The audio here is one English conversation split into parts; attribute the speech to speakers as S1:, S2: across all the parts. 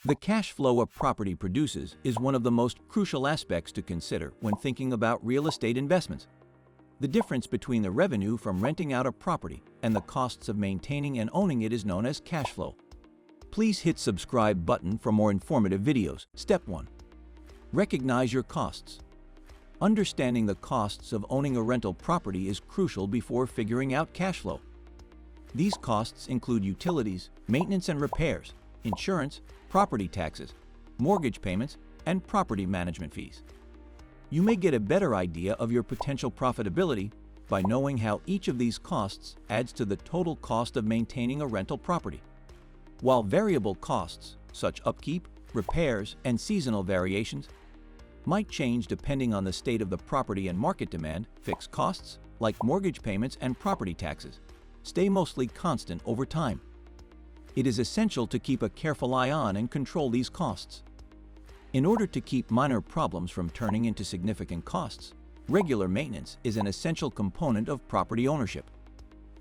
S1: The cash flow a property produces is one of the most crucial aspects to consider when thinking about real estate investments. The difference between the revenue from renting out a property and the costs of maintaining and owning it is known as cash flow. Please hit subscribe button for more informative videos. Step 1. Recognize your costs. Understanding the costs of owning a rental property is crucial before figuring out cash flow. These costs include utilities, maintenance and repairs, insurance, property taxes, mortgage payments, and property management fees. You may get a better idea of your potential profitability by knowing how each of these costs adds to the total cost of maintaining a rental property. While variable costs, such upkeep, repairs, and seasonal variations, might change depending on the state of the property and market demand, fixed costs, like mortgage payments and property taxes, stay mostly constant over time. It is essential to keep a careful eye on and control these costs. In order to keep minor problems from turning into significant costs, regular maintenance is an essential component of property ownership.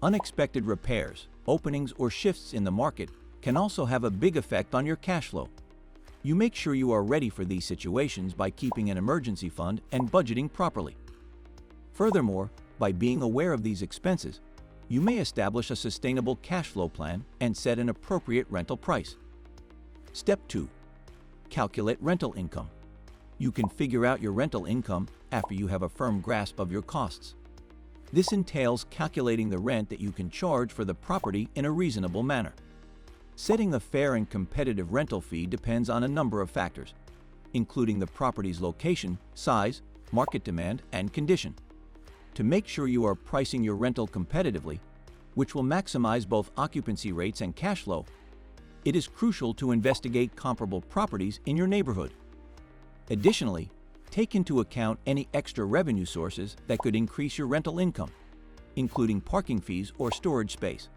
S1: Unexpected repairs, openings, or shifts in the market can also have a big effect on your cash flow. You make sure you are ready for these situations by keeping an emergency fund and budgeting properly. Furthermore, by being aware of these expenses, you may establish a sustainable cash flow plan and set an appropriate rental price. Step 2. Calculate rental income. You can figure out your rental income after you have a firm grasp of your costs. This entails calculating the rent that you can charge for the property in a reasonable manner. Setting a fair and competitive rental fee depends on a number of factors, including the property's location, size, market demand, and condition. To make sure you are pricing your rental competitively, which will maximize both occupancy rates and cash flow, it is crucial to investigate comparable properties in your neighborhood. Additionally, take into account any extra revenue sources that could increase your rental income, including parking fees or storage space.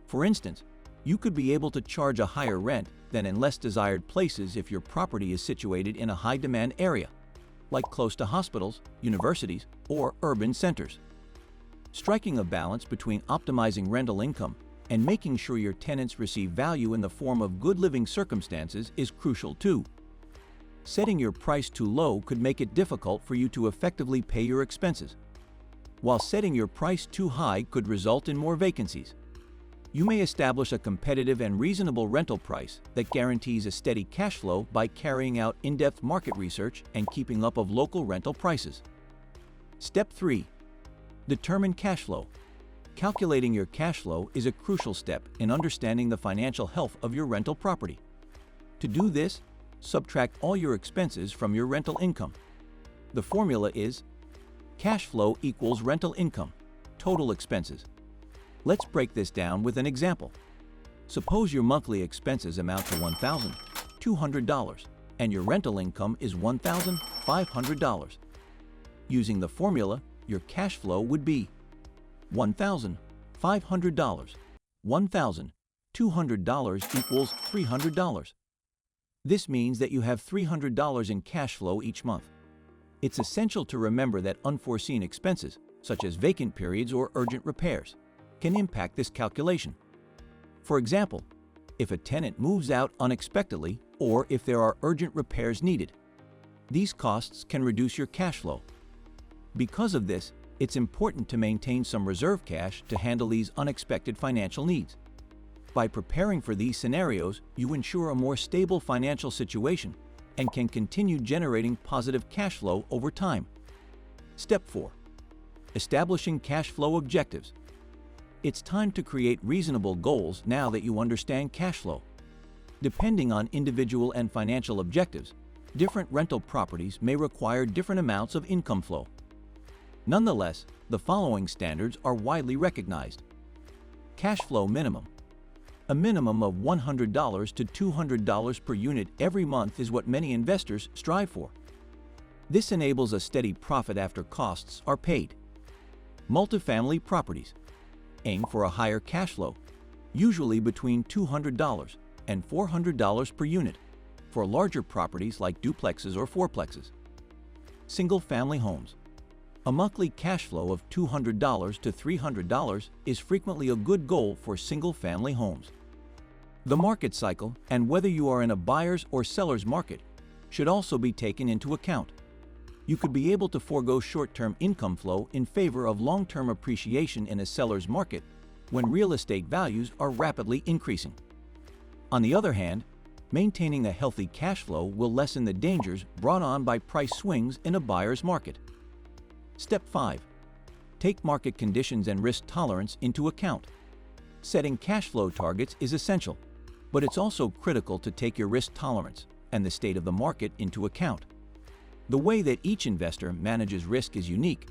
S1: For instance, you could be able to charge a higher rent than in less desired places if your property is situated in a high-demand area, like close to hospitals, universities, or urban centers. Striking a balance between optimizing rental income and making sure your tenants receive value in the form of good living circumstances is crucial too. Setting your price too low could make it difficult for you to effectively pay your expenses, while setting your price too high could result in more vacancies. You may establish a competitive and reasonable rental price that guarantees a steady cash flow by carrying out in-depth market research and keeping up of local rental prices. Step 3. Determine cash flow. Calculating your cash flow is a crucial step in understanding the financial health of your rental property. To do this, subtract all your expenses from your rental income. The formula is cash flow equals rental income, total expenses. Let's break this down with an example. Suppose your monthly expenses amount to $1,200 and your rental income is $1,500. Using the formula, your cash flow would be $1,500. $1,200 equals $300. This means that you have $300 in cash flow each month. It's essential to remember that unforeseen expenses, such as vacant periods or urgent repairs, can impact this calculation. For example, if a tenant moves out unexpectedly or if there are urgent repairs needed, these costs can reduce your cash flow. Because of this, it's important to maintain some reserve cash to handle these unexpected financial needs. By preparing for these scenarios, you ensure a more stable financial situation and can continue generating positive cash flow over time. Step 4. Establishing cash flow objectives. It's time to create reasonable goals now that you understand cash flow. Depending on individual and financial objectives, different rental properties may require different amounts of income flow. Nonetheless, the following standards are widely recognized. Cash flow minimum. A minimum of $100 to $200 per unit every month is what many investors strive for. This enables a steady profit after costs are paid. Multifamily properties. Aim for a higher cash flow, usually between $200 and $400 per unit, for larger properties like duplexes or fourplexes. Single-family homes. A monthly cash flow of $200 to $300 is frequently a good goal for single-family homes. The market cycle and whether you are in a buyer's or seller's market should also be taken into account. You could be able to forego short-term income flow in favor of long-term appreciation in a seller's market when real estate values are rapidly increasing. On the other hand, maintaining a healthy cash flow will lessen the dangers brought on by price swings in a buyer's market. Step 5. Take market conditions and risk tolerance into account. Setting cash flow targets is essential, but it's also critical to take your risk tolerance and the state of the market into account. The way that each investor manages risk is unique,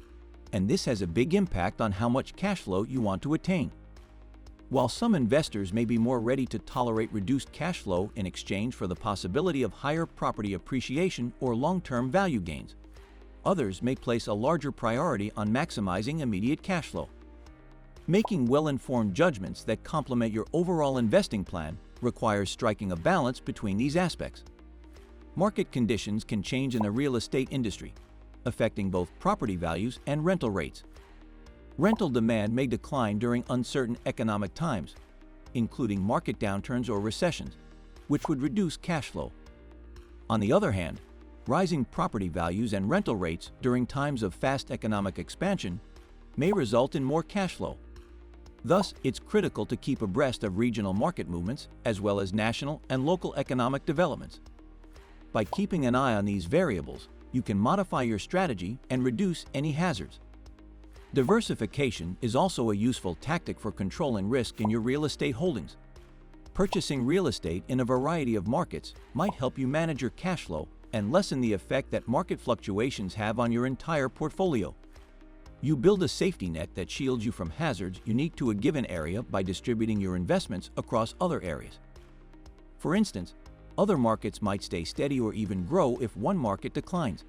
S1: and this has a big impact on how much cash flow you want to attain. While some investors may be more ready to tolerate reduced cash flow in exchange for the possibility of higher property appreciation or long-term value gains, others may place a larger priority on maximizing immediate cash flow. Making well-informed judgments that complement your overall investing plan requires striking a balance between these aspects. Market conditions can change in the real estate industry, affecting both property values and rental rates. Rental demand may decline during uncertain economic times, including market downturns or recessions, which would reduce cash flow. On the other hand, rising property values and rental rates during times of fast economic expansion may result in more cash flow. Thus, it's critical to keep abreast of regional market movements as well as national and local economic developments. By keeping an eye on these variables, you can modify your strategy and reduce any hazards. Diversification is also a useful tactic for controlling risk in your real estate holdings. Purchasing real estate in a variety of markets might help you manage your cash flow and lessen the effect that market fluctuations have on your entire portfolio. You build a safety net that shields you from hazards unique to a given area by distributing your investments across other areas. For instance, other markets might stay steady or even grow if one market declines,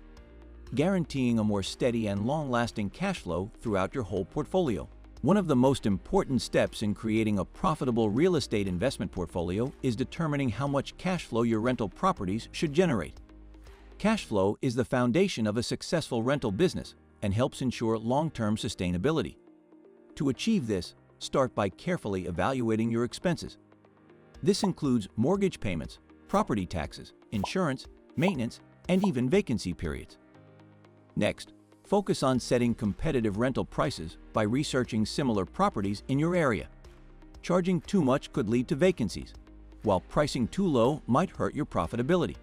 S1: guaranteeing a more steady and long-lasting cash flow throughout your whole portfolio. One of the most important steps in creating a profitable real estate investment portfolio is determining how much cash flow your rental properties should generate. Cash flow is the foundation of a successful rental business and helps ensure long-term sustainability. To achieve this, start by carefully evaluating your expenses. This includes mortgage payments, property taxes, insurance, maintenance, and even vacancy periods. Next, focus on setting competitive rental prices by researching similar properties in your area. Charging too much could lead to vacancies, while pricing too low might hurt your profitability.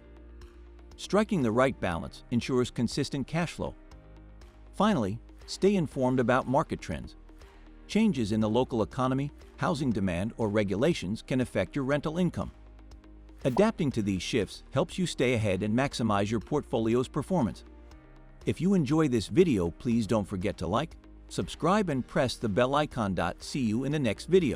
S1: Striking the right balance ensures consistent cash flow. Finally, stay informed about market trends. Changes in the local economy, housing demand, or regulations can affect your rental income. Adapting to these shifts helps you stay ahead and maximize your portfolio's performance. If you enjoy this video, please don't forget to like, subscribe, and press the bell icon. See you in the next video.